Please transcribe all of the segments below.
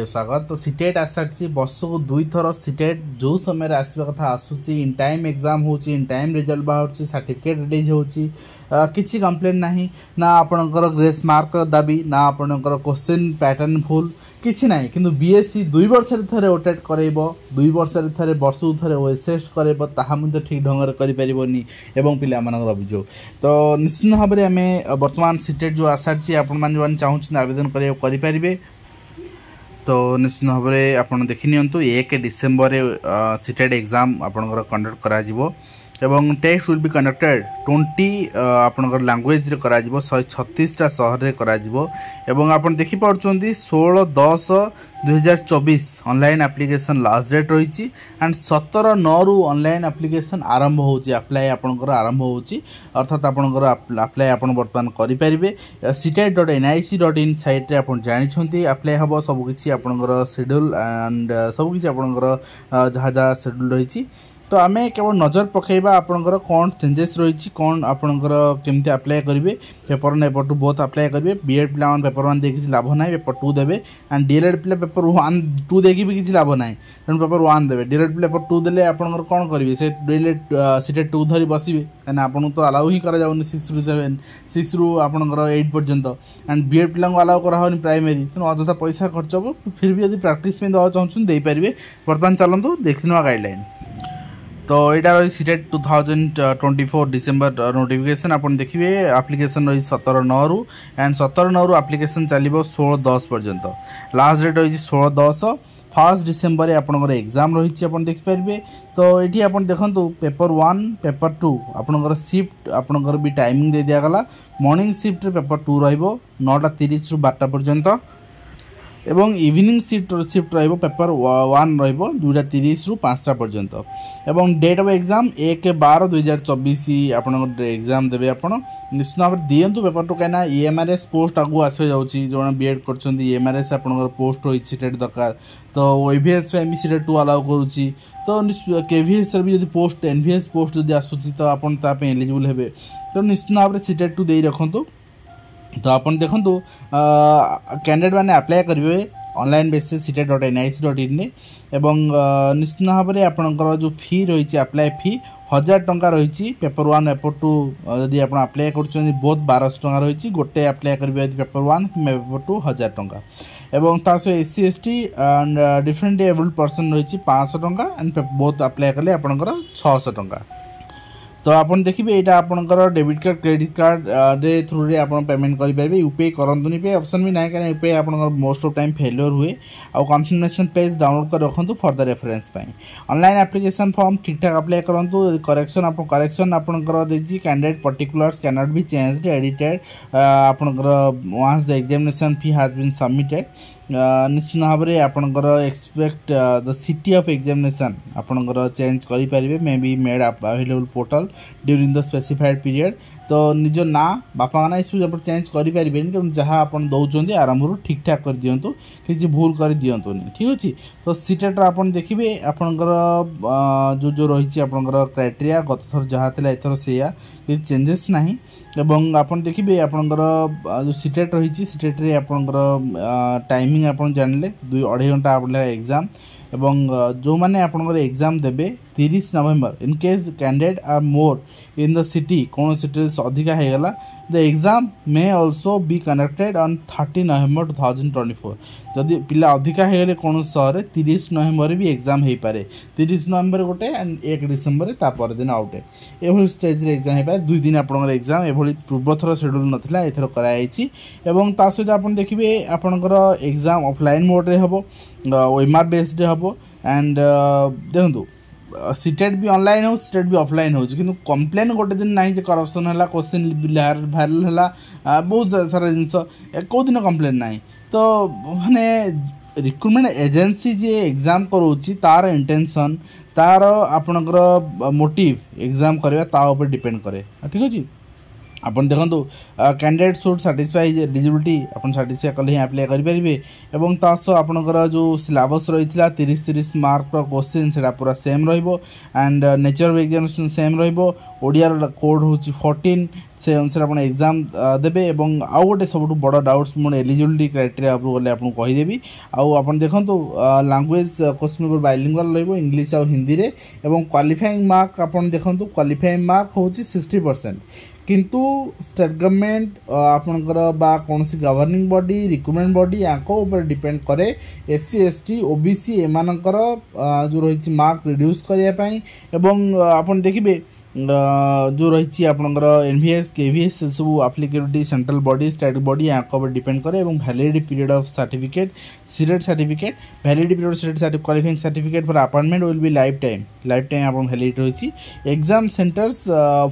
स्वागत। तो सीटेट आसार वर्ष को 2 थर सीटेट जो समय आसवा कथा आसूची इन टाइम एग्जाम होची इन टाइम रिजल्ट बाहर सर्टिफिकेट रिलीज होची किसी कंप्लेन नहीं ना आपणकर ग्रेस मार्क दाबी ना आपणकर क्वेश्चन पैटर्न भूल किसी ना कि बीएससी 2 वर्ष थे ओटेट करब 2 वर्ष थे वर्ष को थे ओएसएस करब ताहा ठीक ढंग से करें एवं पिला अभियोग। तो निश्चित भाव में आम बर्तमान सीटेट जो आसार आपण चाहूँ आवेदन करें तो निश्चित भाव में आप देखनी 1 डिसेम्बर सीटेट एग्जाम आपंकर कंडक्ट करा एवं टेस्ट विल बी कंडक्टेड 20 आपंकर लैंग्वेज रे करा 136टा शहर रे करा एवं आप देखि पार्छन्ती 16/10/2024 ऑनलाइन एप्लिकेशन लास्ट डेट रही एंड 17/9 रु ऑनलाइन एप्लिकेशन आरंभ होची अप्लाई आपंकर आरंभ होची अर्थात आपंकर अप्लाई आपण वर्तमान करि परिबे sitet.nic.in साइट रे आपण जानि छन्ती अप्लाई हबो सब किछि आपंकर शेड्यूल एंड सब किछि आपंकर जहा जहा शेड्यूल रही। तो आम केवल नजर पकेबा आपनकर कौन चेंजेस रही कौन आपनकर केमती अप्लाई करेंगे पेपर 1 पेपर 2 बोथ अप्लाई करेंगे बीएड पिला पेपर 1 देखिए लाभ ना पेपर 2 देवे एंड डीएलएड पिला पेपर 1 2 देखिए भी किसी लाभ ना तेणु पेपर 1 देवे डीएलएड पिला पेपर 2 देले आपनकर कौन करेंगे से डीएलएड सीटेट 2 धरी बसवे कहीं आपन तो अलाउ ही करा जाउनी 6 रु 7 6 रु आपनकर 8 पर्यंत एंड बीएड पिला अलाउ करा प्राइमरी तेणु अଯଥା पैसा खर्च हम फिर भी यदि प्रैक्टिस दवा चाहूँ दे पारे। बर्तमान चलतु देखने गाइडलाइन। तो यहाँ रही सीटेट 2024 डिसेम्बर नोटिफिकेशन आप देखिए एप्लिकेशन रही 17/9 रु एंड 17/9 रु एप्लिकेशन चलो 16/10 पर्यंत लास्ट डेट रही 16/10 1 डिसेम्बर आपंकर एग्जाम रही आप देखिपारे। तो ये आप देखो पेपर 1 पेपर 2 आपंकर शिफ्ट आपंकर भी टाइमिंग दे दिगला मॉर्निंग शिफ्ट पेपर 2 रहिबो 9:30 रु 12टा पर्यंत एवं इवनिंग शिफ्ट रहिबो पेपर 1 रहिबो 2:30 रु 5टा पर्यंत एवं डेट ऑफ एग्जाम 1/12/2024 आपण एग्जाम देबे आपण निश्चित भाव दियंतु पेपर 2 कहना ईएमआरएस पोस्ट आगु आसे जाउची जो बीएड करछन ईएमआरएस आपण पोस्ट होई सीटेट दरकार तो ओवीएस पे भी सीटेट 2 अलाउ करूची तो केवीएस भी यदि पोस्ट एनवीएस पोस्ट यदि आसुची तो आपण ता पे एलिजिबल हेबे तो निश्चित भाव सीटेट 2 देई रखंतु। तो आप देखो कैंडिडेट मैंने अप्लाई करेंगे ऑनलाइन बेसिस sitet.nic.in एवं निश्चित भाव में आपंकर जो फी रही अप्लाई फी 1000 टंका रही पेपर 1 पेपर 2 यदि आप अप्लाई कर बहुत 1200 टंका रही गोटे अप्लाई करेंगे पेपर 1 पेपर 2 1000 टंका एवं सहित SC ST and different abled person रही 500 टंका एंड बहुत अप्लाई कले आपंकर 600 टंका। तो आपन देखिए यहाँ आपंकर डेबिट कार्ड क्रेडिट कार्ड रे थ्रू रे आपन पेमेंट करेंगे यूपीआई करंतुनी पे ऑप्शन भी ना कहीं यूपीआई आपंकर मोस्ट ऑफ टाइम फेलियर हुए आउ कन्फर्मेशन पेज डाउनलोड कर रखु for the reference online application form ठीक ठाक अप्लाई करूँ करेक्शन आपंकर देखिए candidate particulars can not be changed edited आपंकर once the examination fee has been submitted निश्चित भाव में आपंकर expect the city of examination आपंकर चेंज करेंगे may be made available portal during the specified period तो निज ना बापा ना इस चेंज करेंगे तेणु जहाँ आप दौरान आरंभ ठीक ठाक कर दिंतु कि भूल कर दिंतुनि ठीक अच्छे। तो सीटेट आप देखिए आपंकर जो जो रही आपंकर क्राइटेरिया गत थर जहाँ थी एथर से कि चेंजेस ना एवं आप देखिए आपंकर जो सीटेट रही सीटेट रे आपंकर टाइमिंग आप जानले 2-2.5 घंटा आप एग्जाम एवं जो मैंने आपंकर एग्जाम देवे 30 November in case candidate are more in the city कौन सिटी अधिका होगला the exam may also be conducted on 30 November 2024 जदि पिला अधिका होगले कौन सहर 30 नवेम्बर भी एग्जाम हो पारे 30 नवेम्बर गोटे एंड 1 डिसेम्बर तापर दिन आउटे एभली स्टेज रे एग्जाम हो पारे 2 दिन आपंकर एग्जाम एभली पूर्वथर शेड्यूल नथिला एथर कराई एवं ता सहित आप देखिए आपंकर एग्जाम ऑफलाइन मोड रे हबो ओएमआर बेस्ड हबो एंड देखो सीटेट भी ऑनलाइन हो सीटेट भी ऑफलाइन हो कि कंप्लेन गोटे दिन ना करप्शन है क्वेश्चन भाइराल है बहुत सारा जिन कौ दिन कंप्लेन ना तो माने रिक्रुटमेंट एजेंसी जे एग्जाम करोची तार इंटेंशन तार आपणकर मोटिव एग्जाम करवा ता ऊपर डिपेंड करे ठीक अच्छे। आपन देखो कैंडिडेट शुड सैटिस्फाई एलिजिबिलिटी आपन सैटिस्फाई कले ही अप्लाई करेंगे और तास आपंकर जो सिलेबस रही है 30-30 मार्क क्वेश्चन से पूरा सेम रैंड नेचर ऑफ एग्जामिनेशन सेम रोडियार कोड हूँ 14 से अनुसार आप एग्जाम देवे और आउ गोटे सब बड़ डाउट्स मुझे एलिजिबिलिटी क्राइटेरिया गले आपको कहीदेवी आप देखो language question paper bilingual English और हिंदी रे एवं क्वालिफाइंग मार्क आप देखो क्वालिफाइंग मार्क हूँ 60% किंतु स्टेट गवर्नमेंट आपणकर बा कौन सी गवर्निंग बॉडी रिक्रुटमेंट बॉडी यांको ऊपर डिपेंड करे SC ST OBC एमानकर जो रही मार्क रिड्यूस करने एवं आपन देखिए जो रही आपंकर NVS KVS सब आप्लिकेबिलिटी सेंट्रल बॉडी स्टेट बॉडी यहाँ डिपेंड करे और validity period of certificate CTET certificate validity period CTET qualifying certificate for appointment will be life time आप वैलिडिटी रही एग्जाम सेंटर्स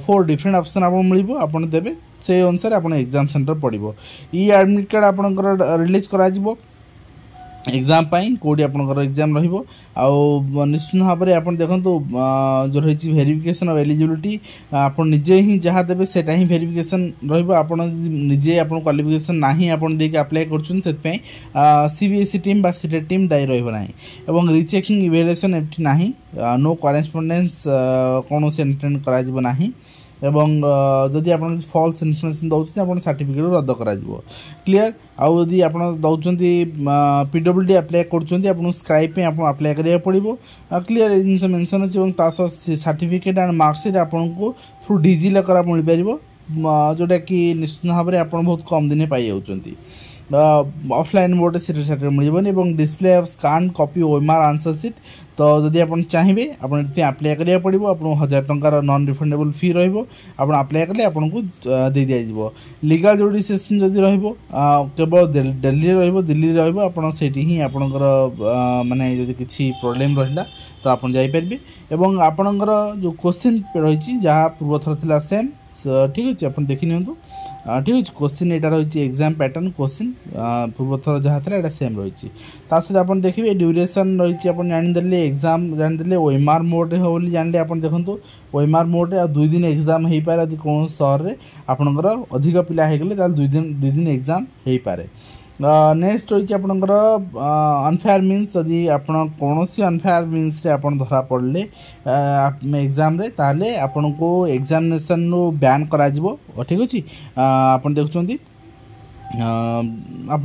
4 डिफरेंट ऑप्शन आपको मिल आप देवे से अनुसार आप एग्जाम सेंटर पड़ो ई एडमिट कार्ड आपंकर रिलीज करा एग्जाम कौटी आपंकर एग्जाम निश्चित भाव में आप देखो जो रही वेरिफिकेशन ऑफ एलिजिबिलिटी आप निजे ही जहाँ देवे से वेरिफिकेशन निजे आप क्वालिफिकेशन ना आप अप्लाई कर CBSE टीम सीटेट टीम दायी रही और रिचेकिंग इवैल्यूएशन एटी ना नो करेस्पोंडेंस कौन से एंटेंड करा एवं जदि आप फॉल्स इनफॉरमेशन दौरान आप सर्टिफिकेट रद्द करा क्लियर आउ जदि आप दौरान PWD अप्लाई कर स्क्राइब आप अप्लाई करा पड़ो क्लियर जिन मेंशन अच्छे सर्टिफिकेट एंड मार्कशीट आपको थ्रू डिजी लकर मिल पार जोटा कि निश्चित भाव में आप बहुत कम दिन पाई जाऊँगी ऑफलाइन मोड से certificate mill display of scan copy OMR answer sheet तो जदि आप चाहिए आप अप्लाई करा पड़ो आप 1000 टंकार नॉन रिफंडेबल फी आप अप्लाई कले आपको दे दिया लीगल जुडिशिएशन जदि केवल दिल्ली ही आपंकर माने जदि किसी प्रॉब्लम रहा तो आप जापारे और आपणकर जो क्वेश्चन रही जहाँ पूर्व थर था सेम ठीक अच्छे आप देखी नियंतु ठीक अच्छे क्वेश्चन यहाँ रही एग्जाम पैटर्न क्वेश्चन पूर्व थर जहाँ था यहाँ सेम रही सहित आप देखिए ड्यूरेशन रही आप जानीदे एग्जाम जानीदे OMR मोड हो जानले आप देखो OMR मोड रे 2 दिन एग्जाम हो पारे यदि कौन सहर में आपंकर अधिक पिला होगले 2 दिन एग्जाम हो पारे नेक्स्ट रही आपंकर अनफेयर मीन्स जदि आप कौन सी अनफेयर मीन्स आप धरा पड़े एग्जाम रे ताले आपन को एग्जामिनेशन बैन करा ठीक अच्छे आप देखुं आप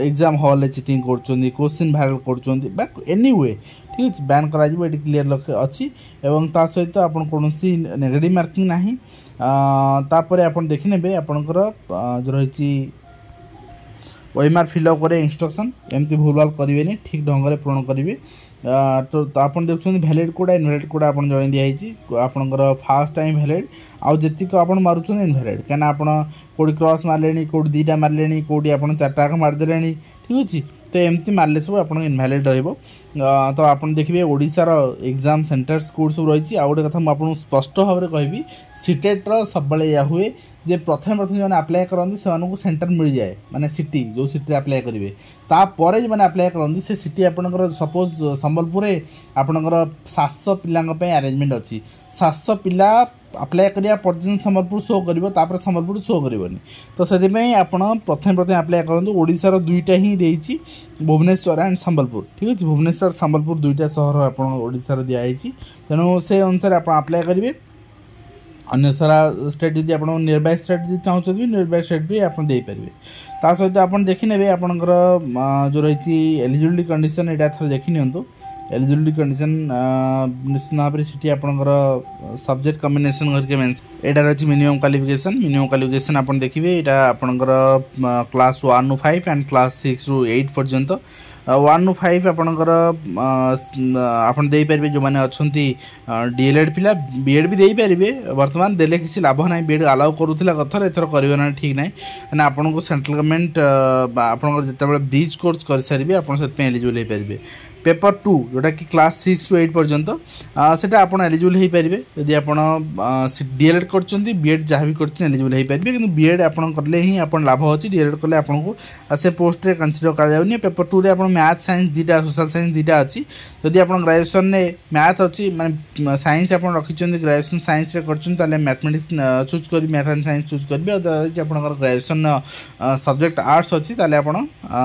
एग्जाम हॉल चीटिंग कर क्वेश्चन वायरल कर एनी वे ठीक अच्छे बैन करा ये क्लीयर अच्छी एवं ता सहित आप कौन नेगेटिव मार्किंग ना तापर आप देखने आपंकर जो रही OMR फिलअप करे इंस्ट्रक्शन एमती भूल भाल करेंगे ठीक ढंग से पूर्ण करेंगे तो आप देखुं वैलिड कोड इनवैलिड कोड आप जन दिखाई आपंकर फास्ट टाइम वैलिड आउ जी आप मारुँच इनवैलिड कहीं आप कौटी क्रॉस मारे कौटी 2टा मारे कौटी आप 4टा मारदे ठीक अच्छे तो एमती मारे सब आप इनवैलिड तो आप देखिए ओडिशार एग्जाम सेंटर्स कौट सब रही गोटे कथा मुझे स्पष्ट भाव में कहि सीटेट्र सब या हुए जे प्रथम जो अप्लाई करती से सेंटर मिल जाए माने सिटी जो सिटी अप्लाई करेंगे तापर जो मैंने अप्लाई करती से सिटी आपंकर सपोज संबलपुर आपंकर 700 पिला अरेंजमेंट अच्छी 700 पिला अप्लाई करिया पर्यंत संबलपुर शो कर संबलपुर शो करनी तो से आप प्रथम अप्लाई करूँ ओडिशार 2टा ही देती भुवनेश्वर एंड संबलपुर ठीक अच्छे भुवनेश्वर संबलपुर 2टा सहर आप ओडिशार दिखाई तेणु से अनुसार आप अप्लाई करेंगे अन्य सारा स्टेट जब आप नियर बाय स्टेट चाहते नियर बाय स्टेट भी आप देपारे ता सहित आप देखी ने आपंकर जो रही एलिजिबिलिटी कंडीशन यहाँ थोड़ा देखी नियंतु एलिजिबिलिटी कंडीशन निश्चित भाव में सीटी आपंकर सब्जेक्ट कम्बिनेशन करके मेंशन यहाँ रही मिनिमम क्वालिफिकेशन आप देखिए यहाँ आपंकर क्लास 1 ରୁ 5 एंड क्लास 6 ରୁ 8 पर्यंत 1 ରୁ 5 आपंकर आप देपारे जो मैंने अच्छा DLED पिला BEd भी देपारे बर्तमान देले किसी लाभ ना BEd अलाउ करूला कथर एथर करना ठीक ना कहीं आपको सेंट्रल गवर्नमेंट आप जिते ब्रिज कोर्स कर सारे आप एलिजिबल हो पारे पेपर 2 जोटा कि क्लास 6 टू 8 पर्यंत सेटा आपण एलिजिबल हो पारे जदि आप डीएलएड कर बीएड जहाँ भी कर एलिजिबल हो पारे कि बीएड आप कले ही आप लाभ अच्छी डीएलएड कले आपको से पोस्ट रे कंसीडर कर पेपर 2 रे आप मैथ साइंस दुटा सोशल साइंस दुटा अच्छी जदि आप ग्रेजुएशन में मैथ अच्छी माने साइंस आप रखिंट ग्रेजुएशन साइंस रे कर मैथमेटिक्स चूज कर मैथ एंड साइंस चूज करेंगे आप ग्रेजुएशन सब्जेक्ट आर्ट्स अच्छी आप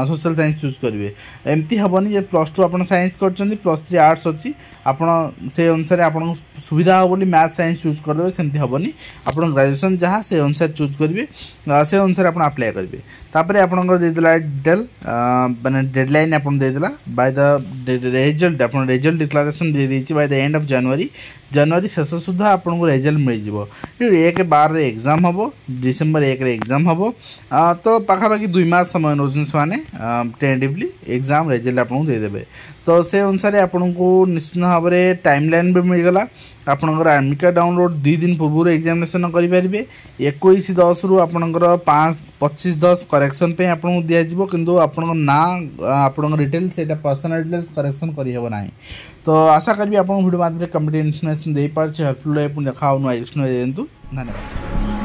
सोशल साइंस चूज करेंगे एमती हेनी जे +2 आप साइंस कर +3 आर्ट्स अच्छी आपण से अनुसार आपन सुविधा हो बोली मैथ साइंस चूज करदे सेमती हेनी आप ग्रेजुएशन जहाँ से अनुसार चूज करेंगे से अनुसार आप अप्लाई करेंगे तापर आपंकर देदेला डिटेल माने डेडलाइन आपन देदेला बाय द रिजल्ट आप रिजल्ट डिक्लेरेशन दे देछि by the end of January शेष सुधा आपन को रिजल्ट मिल जिवो 1/12 रे एग्जाम हबो डिसेंबर 1 रे एग्जाम हबो तो पाखापाखि 2 मास समय नोजन्स माने टेंटिवली एग्जाम रिजल्ट आपन को दे देबे तो से अनुसार आपन को निश्चित भाव में टाइमलाइन भी मिल गला आपनकर एडमिट कार्ड डाउनलोड 2 दिन पूर्व एग्जामिनेशन करेंगे 21/10 रु आपनकर 25/10 करेक्शन पे आपन को दिया जिवो किंतु आपन ना आपन डिटेल से पर्सनल डिटेल्स करेक्शन करिहेबो नाही तो आशा करी आपन वीडियो माध्यम कम्प्लीट इन्फॉर्मेशन दे पारछि हेल्पफुल है देखा नुआ धन्यवाद।